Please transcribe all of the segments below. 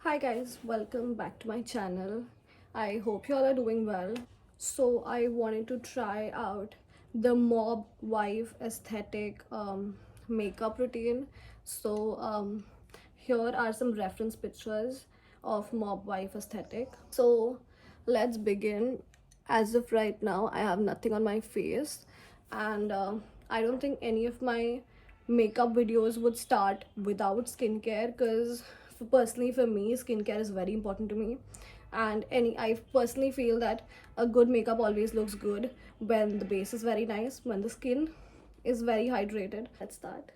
Hi guys, welcome back to my channel. I hope you all are doing well. So I wanted to try out the mob wife aesthetic makeup routine. So here are some reference pictures of mob wife aesthetic. So let's begin. As of right now, I have nothing on my face, and I don't think any of my makeup videos would start without skincare, because personally for me skincare is very important to me. And I personally feel that a good makeup always looks good when the base is very nice, when the skin is very hydrated. Let's start.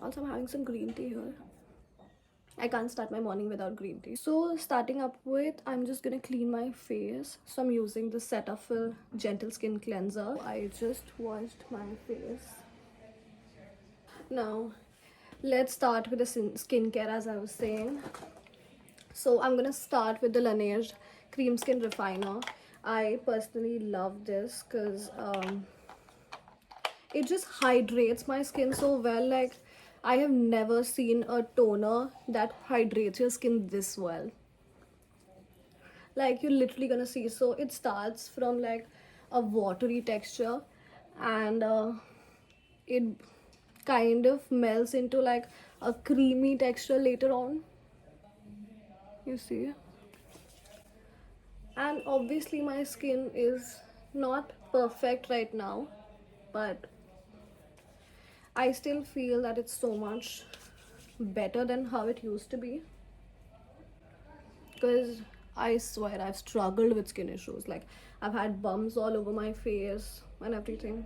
Also, I'm having some green tea here. I can't start my morning without green tea. So starting up with, I'm just gonna clean my face. So I'm using the Cetaphil Gentle Skin Cleanser. I just washed my face. Now let's start with the skincare, as I was saying. So I'm gonna start with the Laneige Cream Skin Refiner. I personally love this because it just hydrates my skin so well. Like, I have never seen a toner that hydrates your skin this well. Like, you're literally gonna see. So it starts from like a watery texture, and it kind of melts into like a creamy texture later on, you see. And obviously my skin is not perfect right now, but I still feel that it's so much better than how it used to be, because I swear I've struggled with skin issues. Like, I've had bumps all over my face and everything.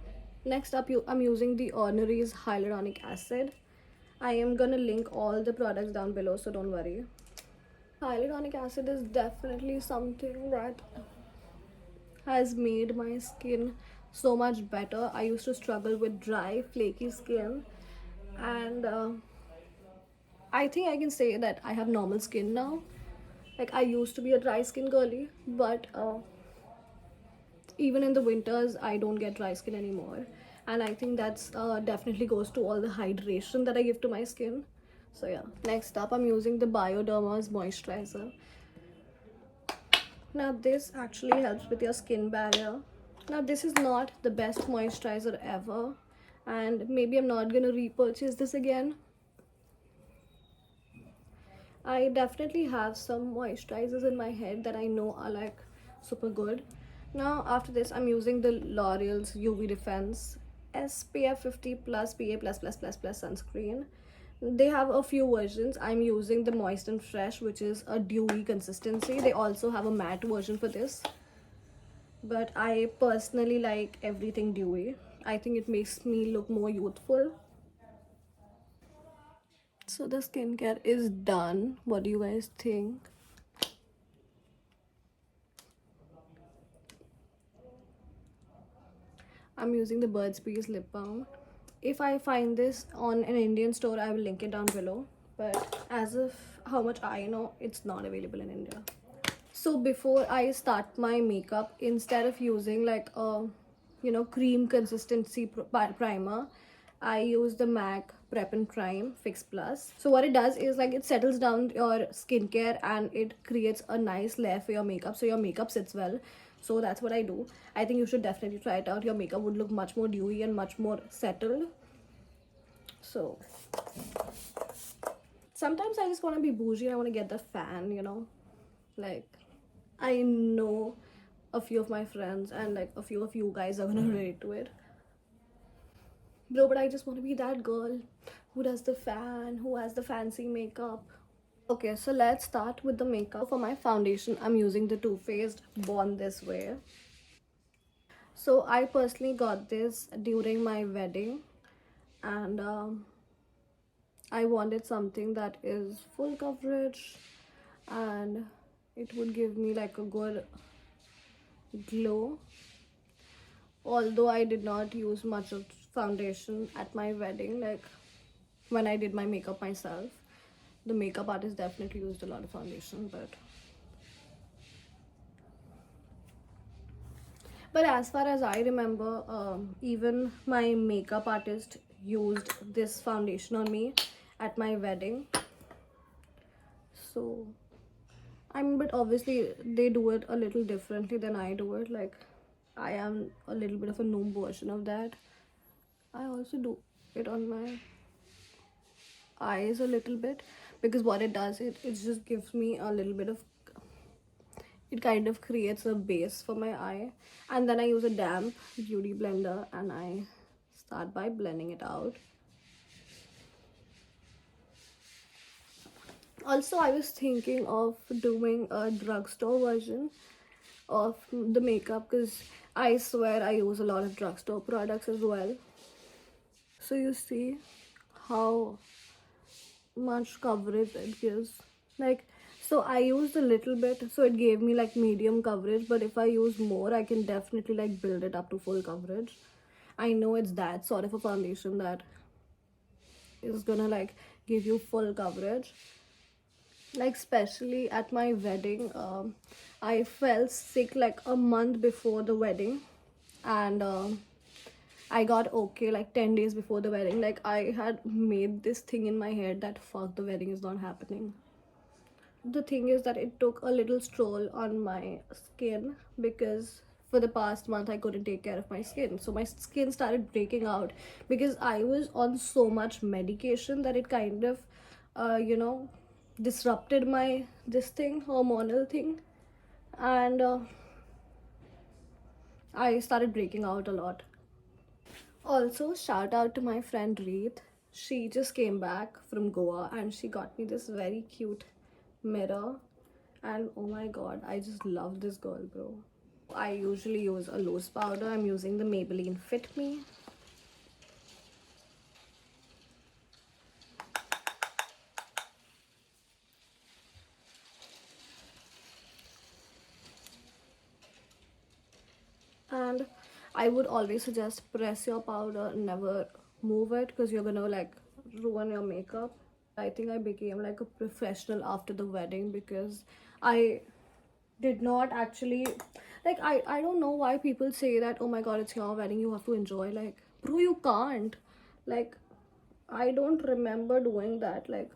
Next up, I'm using the Ornery's Hyaluronic Acid. I am gonna link all the products down below, so don't worry. Hyaluronic acid is definitely something that has made my skin so much better. I used to struggle with dry, flaky skin, and I think I can say that I have normal skin now. Like, I used to be a dry skin girly, but even in the winters, I don't get dry skin anymore. And I think that's definitely goes to all the hydration that I give to my skin. So yeah, next up, I'm using the Bioderma's moisturizer. Now this actually helps with your skin barrier. Now this is not the best moisturizer ever, and maybe I'm not gonna repurchase this again. I definitely have some moisturizers in my head that I know are like super good. Now after this, I'm using the L'Oreal's UV Defense SPF 50 plus PA plus sunscreen. They have a few versions. I'm using the Moist and Fresh, which is a dewy consistency. They also have a matte version for this, but I personally like everything dewy. I think it makes me look more youthful. So the skincare is done. What do you guys think? I'm using the Burts Bees lip balm. If I find this on an Indian store, I will link it down below. But as of how much I know, it's not available in India. So before I start my makeup, instead of using like a cream consistency primer, I use the MAC Prep and Prime Fix Plus. So what it does is, like, it settles down your skincare and it creates a nice layer for your makeup, so your makeup sits well. So that's what I do. I think you should definitely try it out. Your makeup would look much more dewy and much more settled. So sometimes I just want to be bougie and I want to get the fan. Like, I know a few of my friends and like a few of you guys are gonna relate to it. Bro, but I just want to be that girl who does the fan, who has the fancy makeup. Okay, so let's start with the makeup. For my foundation, I'm using the Too Faced Born This Way. So I personally got this during my wedding, and I wanted something that is full coverage and it would give me like a good glow. Although I did not use much of foundation at my wedding, like when I did my makeup myself, the makeup artist definitely used a lot of foundation, but as far as I remember, even my makeup artist used this foundation on me, at my wedding. So but obviously they do it a little differently than I do it. Like, I am a little bit of a noob version of that. I also do it on my eyes a little bit, because what it does, it just gives me a little bit of, it kind of creates a base for my eye. And then I use a damp beauty blender and I start by blending it out. Also, I was thinking of doing a drugstore version of the makeup, because I swear I use a lot of drugstore products as well. So you see how much coverage it gives. Like, so I used a little bit, so it gave me like medium coverage, but if I use more, I can definitely like build it up to full coverage. I know it's that sort of a foundation that is gonna like give you full coverage. Like, especially at my wedding, I fell sick like a month before the wedding, and I got okay like 10 days before the wedding. Like, I had made this thing in my head that fuck, the wedding is not happening. The thing is that it took a little stroll on my skin, because for the past month I couldn't take care of my skin, so my skin started breaking out because I was on so much medication that it kind of disrupted my this thing, hormonal thing, and I started breaking out a lot. Also, shout out to my friend Reet. She just came back from Goa and she got me this very cute mirror, and oh my god, I just love this girl, bro. I usually use a loose powder. I'm using the Maybelline Fit Me. And I would always suggest press your powder, never move it, because you're gonna like ruin your makeup. I think I became like a professional after the wedding, because I did not actually, like, I don't know why people say that, oh my god, it's your wedding, you have to enjoy. Like, bro, you can't. Like, I don't remember doing that. Like,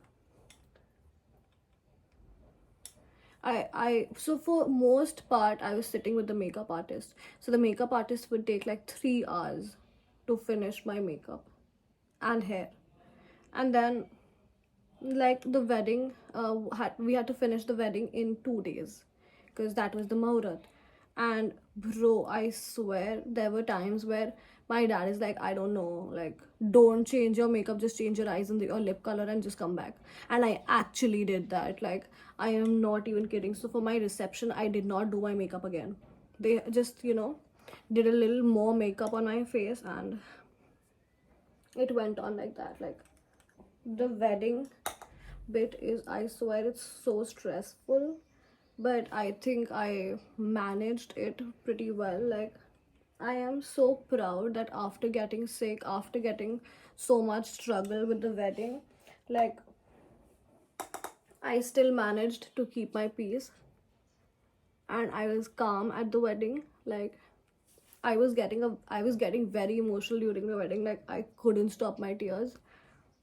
so for most part I was sitting with the makeup artist, so the makeup artist would take like 3 hours to finish my makeup and hair. And then, like, the wedding, we had to finish the wedding in 2 days, because that was the Muhurat. And bro, I swear there were times where my dad is like, I don't know, like, don't change your makeup, just change your eyes and your lip color and just come back. And I actually did that. Like, I am not even kidding. So for my reception, I did not do my makeup again. They just, did a little more makeup on my face, and it went on like that. Like, the wedding bit is, I swear, it's so stressful, but I think I managed it pretty well. Like, I am so proud that after getting sick, after getting so much struggle with the wedding, like, I still managed to keep my peace, and I was calm at the wedding. Like, I was getting very emotional during the wedding. Like, I couldn't stop my tears,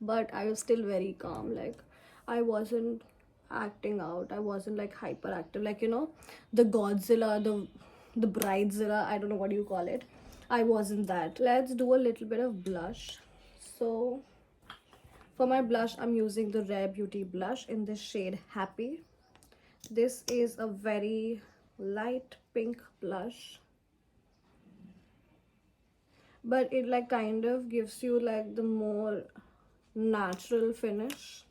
but I was still very calm. Like, I wasn't acting out. I wasn't like hyperactive. Like, the Godzilla, the Bridezilla, I don't know what you call it. I wasn't that. Let's do a little bit of blush. So for my blush, I'm using the Rare Beauty blush in the shade Happy. This is a very light pink blush, but it like kind of gives you like the more natural finish.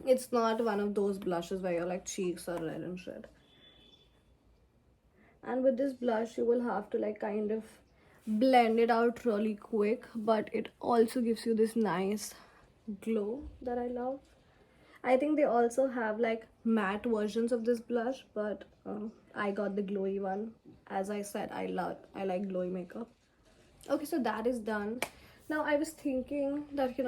It's not one of those blushes where your like cheeks are red and shit. And with this blush, you will have to like kind of blend it out really quick, but it also gives you this nice glow that I love. I think they also have like matte versions of this blush, but I got the glowy one. As I said, I like glowy makeup. Okay, so that is done. Now I was thinking that,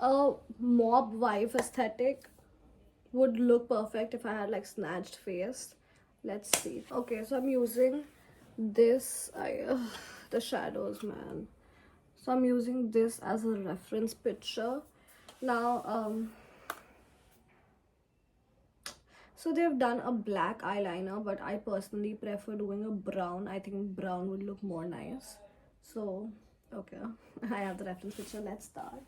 a mob wife aesthetic would look perfect if I had like snatched face. Let's see. Okay, so I'm using this. The shadows, man. So I'm using this as a reference picture. Now, so they've done a black eyeliner, but I personally prefer doing a brown. I think brown would look more nice. So, okay, I have the reference picture. Let's start.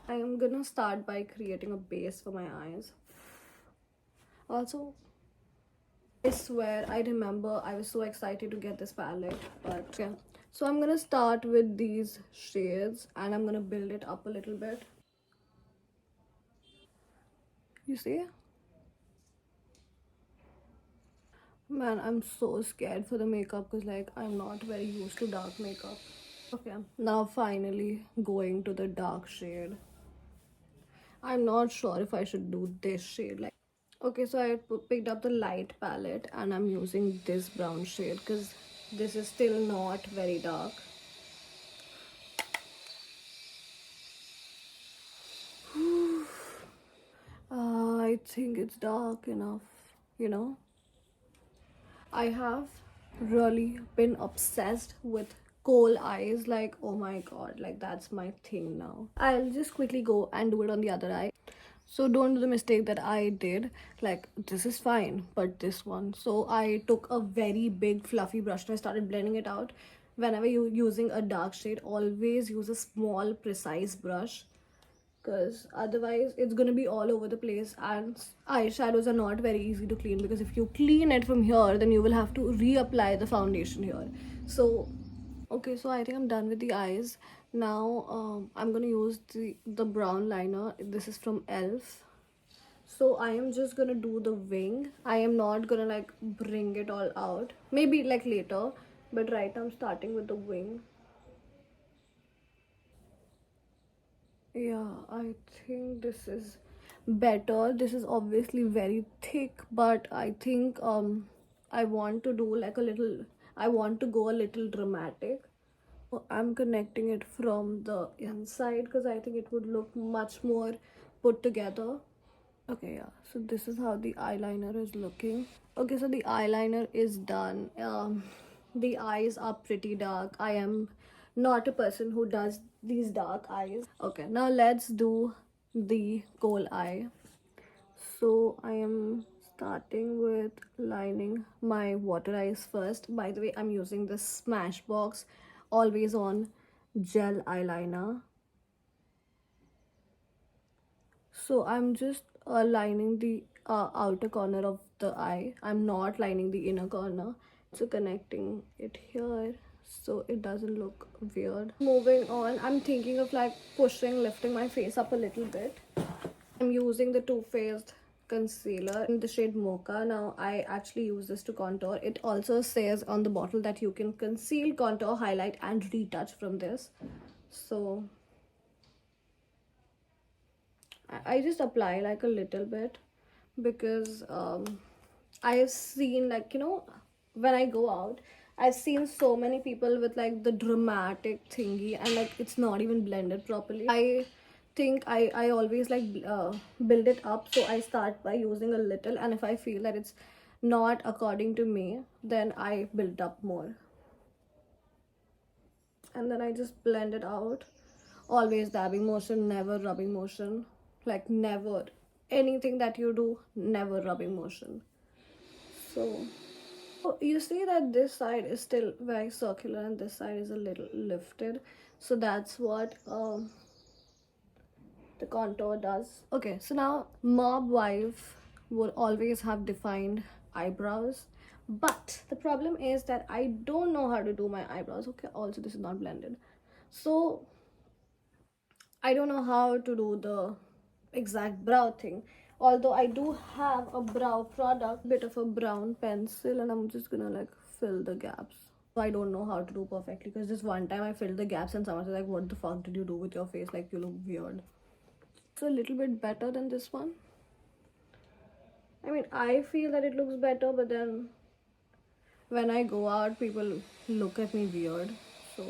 I am gonna start by creating a base for my eyes. Also, I swear, I remember I was so excited to get this palette, but yeah. So I'm gonna start with these shades and I'm gonna build it up a little bit. You see? Man, I'm so scared for the makeup because like I'm not very used to dark makeup. Okay, now finally going to the dark shade. I'm not sure if I should do this shade. Like, okay, so I picked up the light palette and I'm using this brown shade because this is still not very dark. I think it's dark enough, you know. I have really been obsessed with coal eyes. Like, oh my god, like that's my thing now. I'll just quickly go and do it on the other eye. So don't do the mistake that I did. Like, this is fine, but this one. So I took a very big fluffy brush and I started blending it out. Whenever you're using a dark shade, always use a small, precise brush, because otherwise it's gonna be all over the place, and eyeshadows are not very easy to clean, because if you clean it from here then you will have to reapply the foundation here. So okay, so I think I'm done with the eyes. Now I'm gonna use the brown liner. This is from Elf. So I am just gonna do the wing. I am not gonna like bring it all out, maybe like later, but right now I'm starting with the wing. Yeah, I think this is better. This is obviously very thick, but I think I want to do like a little, I want to go a little dramatic. So I'm connecting it from the inside because I think it would look much more put together. Okay, yeah. So this is how the eyeliner is looking. Okay, so the eyeliner is done. The eyes are pretty dark. I am not a person who does these dark eyes. Okay, now let's do the coal eye. So I am starting with lining my water eyes first. By the way, I'm using this Smashbox Always On gel eyeliner. So I'm just lining the outer corner of the eye. I'm not lining the inner corner. So connecting it here so it doesn't look weird. Moving on, I'm thinking of like lifting my face up a little bit. I'm using the Too Faced concealer in the shade Mocha. Now I actually use this to contour. It also says on the bottle that you can conceal, contour, highlight and retouch from this. So I just apply like a little bit because I have seen, like, you know, when I go out, I've seen so many people with like the dramatic thingy and like it's not even blended properly. I think I always like build it up, so I start by using a little, and if I feel that it's not according to me, then I build up more, and then I just blend it out. Always dabbing motion, never rubbing motion. Like never. Anything that you do, never rubbing motion. So you see that this side is still very circular and this side is a little lifted. So that's what the contour does. Okay, so now mob wife will always have defined eyebrows. But the problem is that I don't know how to do my eyebrows. Okay, also this is not blended. So I don't know how to do the exact brow thing. Although I do have a brow product, bit of a brown pencil, and I'm just gonna like fill the gaps. I don't know how to do perfectly because this one time I filled the gaps and someone was like, what the fuck did you do with your face? Like, you look weird. It's a little bit better than this one. I mean, I feel that it looks better, but then when I go out, people look at me weird. So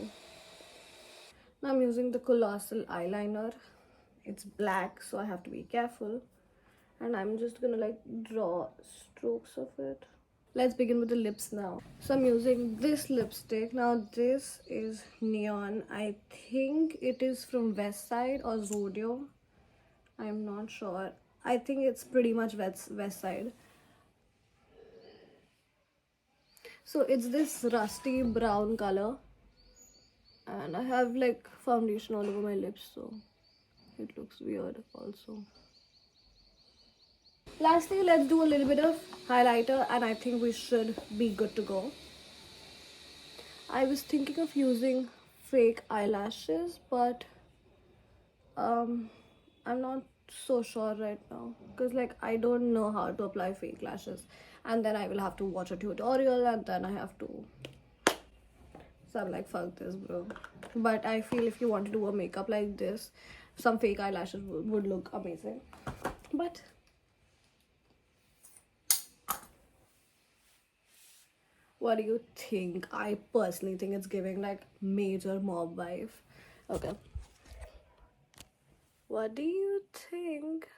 now I'm using the Colossal eyeliner. It's black, so I have to be careful. And I'm just gonna like draw strokes of it. Let's begin with the lips now. So I'm using this lipstick. Now this is Neon. I think it is from Westside or Rodeo. I'm not sure. I think it's pretty much Westside. So it's this rusty brown color. And I have like foundation all over my lips, so it looks weird also. Lastly, let's do a little bit of highlighter and I think we should be good to go. I was thinking of using fake eyelashes, but I'm not so sure right now because like I don't know how to apply fake lashes, and then I will have to watch a tutorial and then I have to, so I'm like, fuck this, bro. But I feel if you want to do a makeup like this, some fake eyelashes would look amazing. But what do you think? I personally think it's giving like major mob vibe. Okay. What do you think?